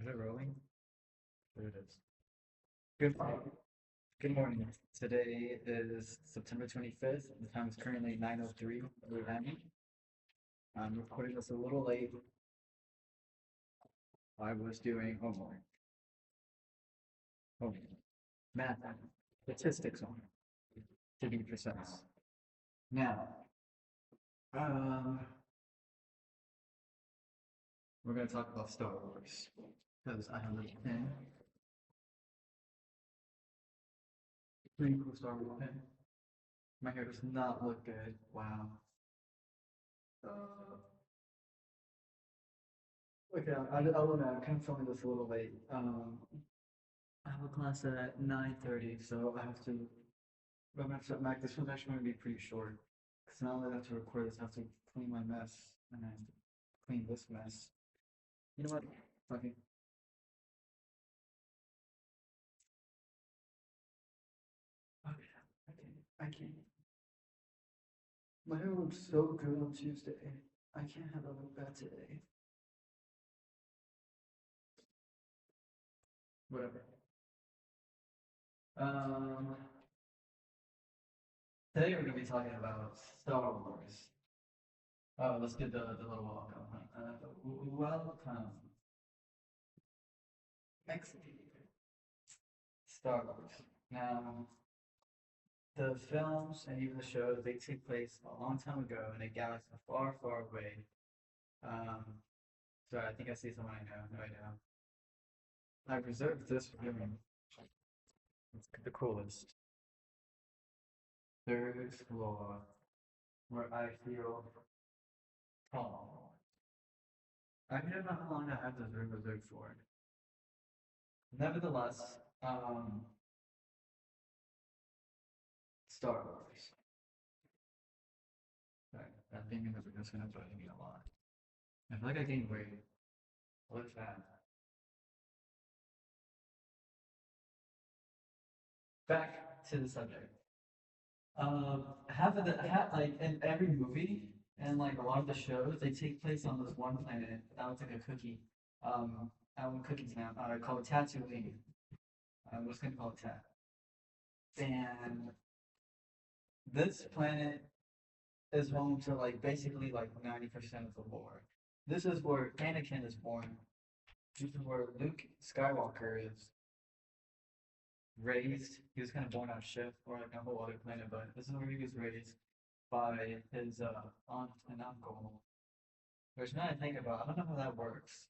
Is it rolling? There it is. Good morning. Good morning. Today is September 25th. The time is currently 9:03 a.m. I'm recording this a little late. I was doing homework, math, statistics on to be precise. Now, um, we're gonna talk about Star Wars because I have a pen, pretty cool Star Wars pen. My hair does not look good. Wow. Uh, Okay, I'll admit, I'm kind of filming this a little late. I have a class at 9:30, so I have to. I'm gonna have to Mac. This one's actually going to be pretty short, because not only do I have to record this, I have to clean my mess, and I have to clean this mess. You know what? Okay. Okay. I can't. My hair looks so good on Tuesday. I can't have it look bad today. Whatever. Um, Today we're gonna be talking about Star Wars. Oh, let's do the little welcome. Welcome, Mexican Star Wars. Now, the films and even the shows, they take place a long time ago in a galaxy far, far away. Um, Sorry, I think I see someone I know. No, I know. I reserved this room. It's the coolest. Third floor, where I feel tall. I don't know how long I have this room reserved for. Nevertheless, um, Star Wars. Sorry, that thing in the video is gonna bother me a lot. I feel like I gained weight. What is that? Back to the subject. Half of the half like in every movie and like a lot of the shows, they take place on this one planet that looks like a cookie. I want cookies now. Called Tatooine. I'm just gonna call it Tat. And this planet is home to like basically like 90% of the lore. This is where Anakin is born. This is where Luke Skywalker is raised. He was kind of born on a ship or like a whole other planet, but this is where he was raised by his aunt and uncle. Which now I think about, I don't know how that works.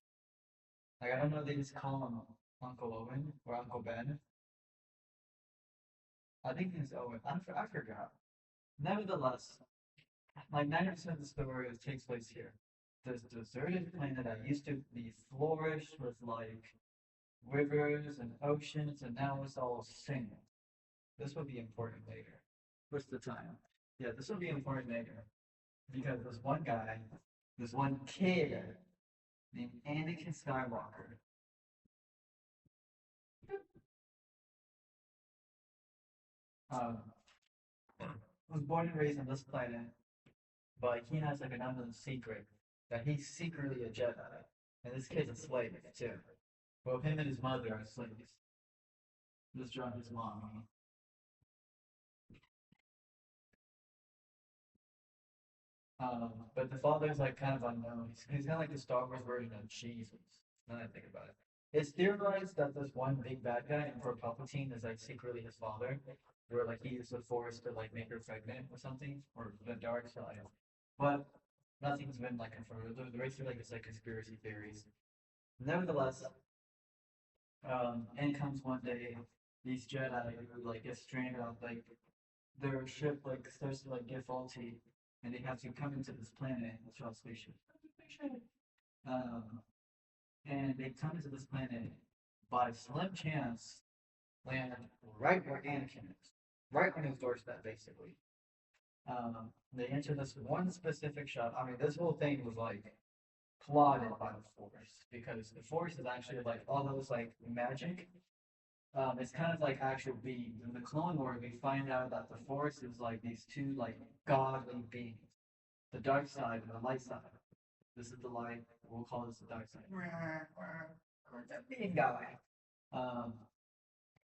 Like I don't know if they just call him Uncle Owen or Uncle Ben. I think he's Owen. I forgot. Nevertheless, like 90% of the story takes place here. This deserted planet that used to be flourished with like rivers and oceans, and now it's all sand. This will be important later. What's the time? Yeah, this will be important later because this one guy, this one kid named Anakin Skywalker, um, was born and raised on this planet, but he has like an unknown secret that he's secretly a Jedi, and this kid's a slave too. Well, him and his mother are slaves. This drawing his mom. But the father's like kind of unknown. He's kind of like the Star Wars version of Jesus. Now that I think about it, it's theorized that this one big bad guy, Emperor Palpatine, is like secretly his father, where like he used the Force to like make her pregnant or something, or the dark side. But nothing's been like confirmed. The rest are like it's like conspiracy theories. Nevertheless, in comes one day these Jedi who like get stranded on like their ship like starts to like get faulty, and they have to come into this planet. It's called spaceship. Um, and they come into this planet by slim chance land right where Anakin is, right on his doorstep, basically. They enter this one specific shot. I mean, this whole thing was like plotted by the Force because the Force is actually like all those like magic. It's kind of like actual beings. In the Clone Wars, we find out that the Force is like these two like godly beings, the dark side and the light side. This is the light. We'll call this the dark side. the mean guy. Um,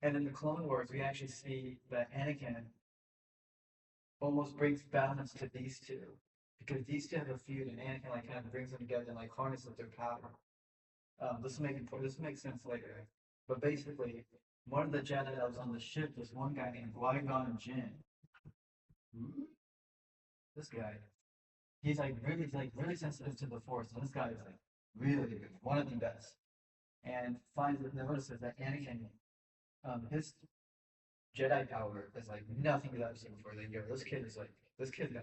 and in the Clone Wars, we actually see that Anakin almost brings balance to these two because these two have a feud, and Anakin like kind of brings them together and like harnesses their power. This will make sense later, but basically, one of the Jedi that was on the ship was one guy named Qui-Gon Jinn. This guy, he's like really sensitive to the Force, and this guy is like really good, one of the best. And finds that notices that Anakin, his Jedi power is like nothing he's ever seen before. Like, yo, this kid is like this kid's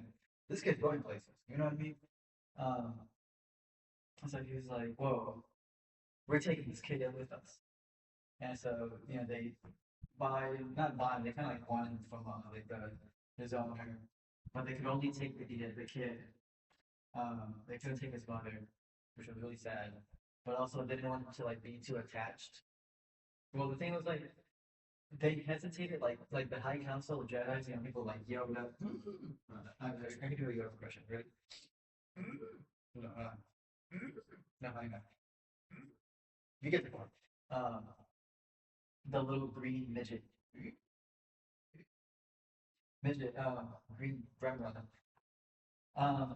going places. You know what I mean? Um, so he was like, whoa, we're taking this kid in with us. And so, they not buy, they kind of like wanted him from like his owner, but they could only take the kid. They couldn't take his mother, which was really sad. But also, they didn't want him to like be too attached. Well, the thing was like they hesitated, like the High Council of Jedi, people like Yoda. I can do a Yoda impression, right? No, no, I know. You get the point. Um, the little green green gremlin.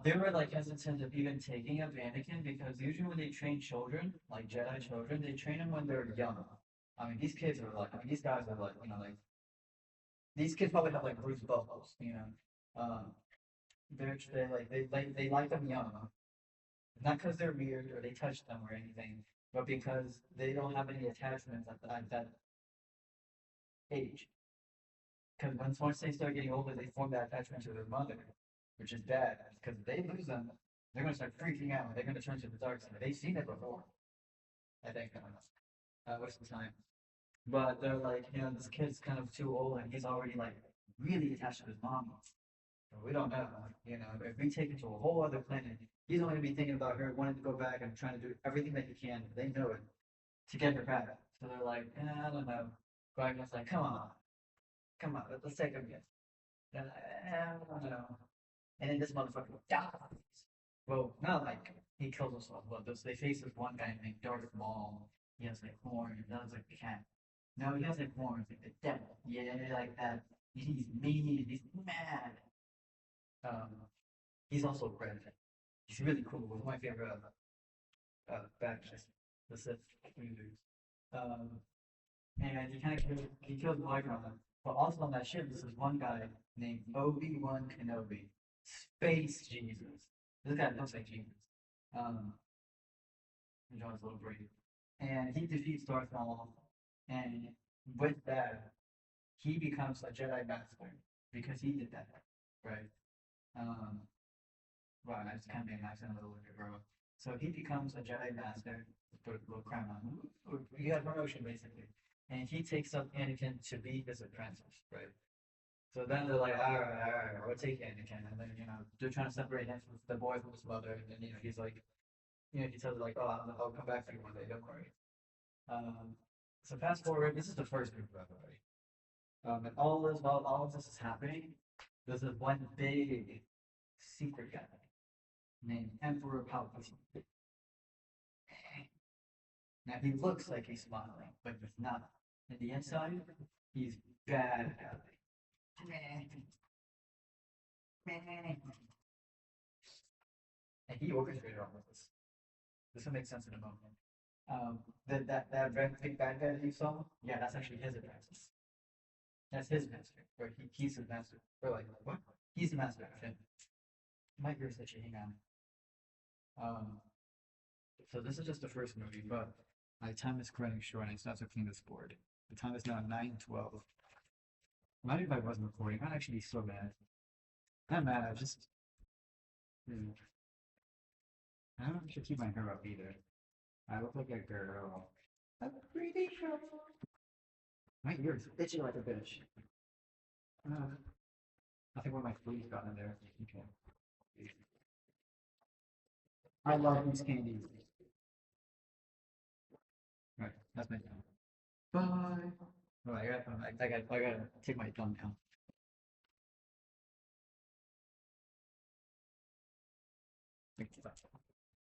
They were like hesitant of even taking up Anakin because usually when they train children, like Jedi children, they train them when they're young. I mean, these kids are like, I mean, these guys are like, like these kids probably have like Bruce bubbles, they like them young, not because they're weird or they touch them or anything, but because they don't have any attachments at that age. Because once they start getting older, they form that attachment to their mother, which is bad. Because if they lose them, they're going to start freaking out. They're going to turn to the dark side. They've seen it before. I think. What's the time? But they're like, this kid's kind of too old, and he's already like really attached to his mom. So we don't know. If we take him to a whole other planet, he's only going to be thinking about her, wanting to go back and trying to do everything that he can. They know it to get her back. So they're like, I don't know. Qui-Gon's like, come on, let's take him again. I don't know. And then this motherfucker dies. Well, not like he kills himself, but they face this one guy named Darth Maul. He has like horns, that was like a cat. No, he has like horns, like the devil. Yeah, like that. He's mean, he's mad. Um, he's also red. He's really cool. One of my favorite bad guys, the Sith leaders. Um, and he killed Qui-Gon. But also on that ship, this is one guy named Obi-Wan Kenobi, Space Jesus. This guy looks like Jesus. Um, John's little brain, and he defeats Darth Maul, and with that, he becomes a Jedi Master because he did that, right? Um, Wow, I just kind of made an accent a little bit, bro. So he becomes a Jedi Master, put a little crown on him. He got promotion basically, and he takes up Anakin to be his apprentice, right? So then they're like, all right, we'll take Anakin, and then they're trying to separate him from the boy from his mother, and then he's like, he tells her like, oh, I'll come back for you one day, don't worry. So fast forward, this is the first movie, by the way. And while all of this is happening, there's this one big secret guy named Emperor Palpatine. Now he looks like he's smiling, but he's not. In the inside, he's bad guy. And he orchestrated all of this. This will make sense in a moment. That red big bad guy that you saw, yeah, that's actually his apprentice. That's his master. Or he's his master. Or like, what? He's the master of him. My ears that you hang on. So this is just the first movie, but my time is running short and I still have to clean this board. The time is now 9:12. Imagine if I wasn't recording, I'd actually be so mad. Not mad, I just I don't should keep my hair up either. I look like a girl. A pretty girl. My ears itchy like a bitch. I think one of my fleas got in there. Okay. I love these candies. Right, that's my time. Bye. Oh, I gotta take my thumb down.